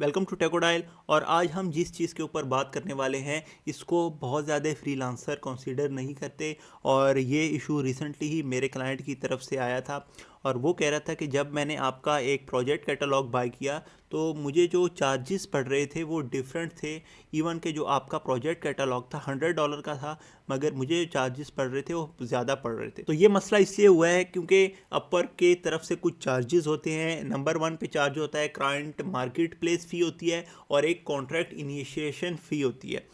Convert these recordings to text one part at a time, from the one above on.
Welcome to टेकोडाइल। और आज हम जिस चीज़ के ऊपर बात करने वाले हैं इसको बहुत ज़्यादा फ्रीलांसर कंसीडर नहीं करते। और ये इशू रिसेंटली ही मेरे क्लाइंट की तरफ से आया था और वो कह रहा था कि जब मैंने आपका एक प्रोजेक्ट कैटलॉग बाय किया तो मुझे जो चार्जेस पड़ रहे थे वो डिफरेंट थे। इवन के जो आपका प्रोजेक्ट कैटलॉग था $100 का था, मगर मुझे जो चार्जेस पड़ रहे थे वो ज़्यादा पड़ रहे थे। तो ये मसला इसलिए हुआ है क्योंकि अपर के तरफ से कुछ चार्जेस होते हैं। नंबर 1 पे चार्ज होता है क्लाइंट मार्केट प्लेस फ़ी होती है और एक कॉन्ट्रैक्ट इनिशिएशन फ़ी होती है।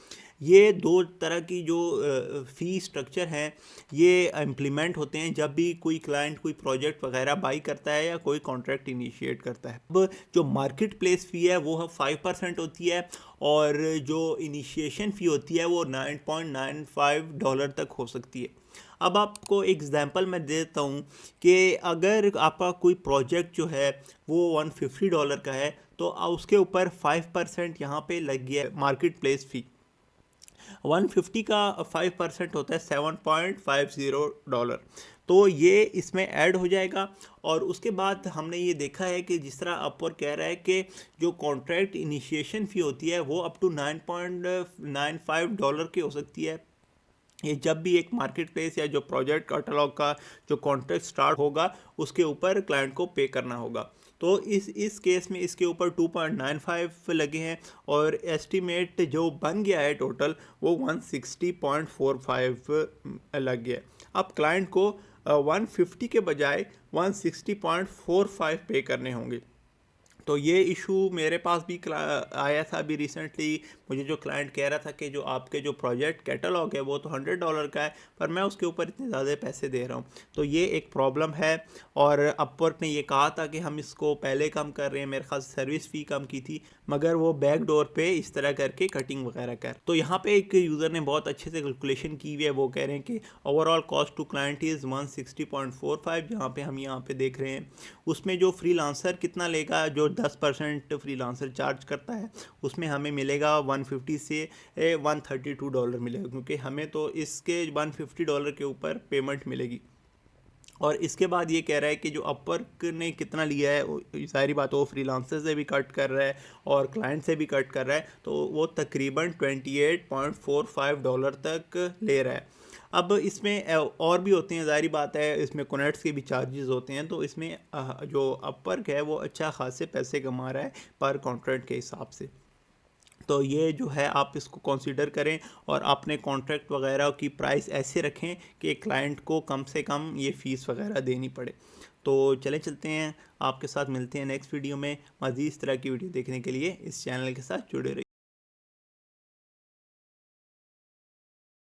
ये दो तरह की जो फ़ी स्ट्रक्चर हैं ये इम्प्लीमेंट होते हैं जब भी कोई क्लाइंट कोई प्रोजेक्ट वगैरह बाई करता है या कोई कॉन्ट्रैक्ट इनिशिएट करता है। अब जो मार्केट प्लेस फ़ी है वो 5% होती है और जो इनिशिएशन फ़ी होती है वो $9.95 तक हो सकती है। अब आपको एग्जांपल मैं देता हूँ कि अगर आपका कोई प्रोजेक्ट जो है वो $150 का है तो उसके ऊपर 5% यहाँ पे लग गया मार्केट प्लेस फ़ी। 150 का 5% होता है $7.50। तो ये इसमें ऐड हो जाएगा। और उसके बाद हमने ये देखा है कि जिस तरह अपवर्क कह रहा है कि जो कॉन्ट्रैक्ट इनिशिएशन फ़ी होती है वो अप टू $9.95 की हो सकती है। ये जब भी एक मार्केट प्लेस या जो प्रोजेक्ट कैटलॉग का जो कॉन्ट्रैक्ट स्टार्ट होगा उसके ऊपर क्लाइंट को पे करना होगा। तो इस केस में इसके ऊपर 2.95 लगे हैं और एस्टीमेट जो बन गया है टोटल वो 160.45 लग गया है। अब क्लाइंट को 150 के बजाय 160.45 पे करने होंगे। तो ये इशू मेरे पास भी आया था अभी रिसेंटली। मुझे जो क्लाइंट कह रहा था कि जो आपके जो प्रोजेक्ट कैटलॉग है वो तो $100 का है पर मैं उसके ऊपर इतने ज़्यादा पैसे दे रहा हूँ। तो ये एक प्रॉब्लम है। और अपवर्क ने ये कहा था कि हम इसको पहले कम कर रहे हैं, मेरे ख्याल सर्विस फ़ी कम की थी, मगर वो बैक डोर पे इस तरह करके कटिंग वगैरह कर। तो यहाँ पे एक यूज़र ने बहुत अच्छे से कैलकुलेशन की हुई है। वो कह रहे हैं कि overall cost to client is 160.45, जहाँ पे हम यहाँ पे देख रहे हैं। उसमें जो फ्रीलांसर कितना लेगा, जो 10% फ्रीलांसर चार्ज करता है उसमें हमें मिलेगा 150 से $132 मिलेगा, क्योंकि हमें तो इसके $150 के ऊपर पेमेंट मिलेगी। और इसके बाद ये कह रहा है कि जो अपवर्क ने कितना लिया है, सारी बात वो फ्रीलांसर से भी कट कर रहा है और क्लाइंट से भी कट कर रहा है, तो वो तकरीबन $28.45 तक ले रहा है। अब इसमें और भी होते हैं, ज़ाहिर बात है इसमें कनेक्ट्स के भी चार्जेस होते हैं। तो इसमें जो अपवर्क है वो अच्छा खासे पैसे कमा रहा है पर कॉन्ट्रैक्ट के हिसाब से। तो ये जो है आप इसको कंसीडर करें और अपने कॉन्ट्रैक्ट वगैरह की प्राइस ऐसे रखें कि क्लाइंट को कम से कम ये फ़ीस वगैरह देनी पड़े। तो चलें चलते हैं, आपके साथ मिलते हैं नेक्स्ट वीडियो में। मज़ीद इस तरह की वीडियो देखने के लिए इस चैनल के साथ जुड़े रहिए।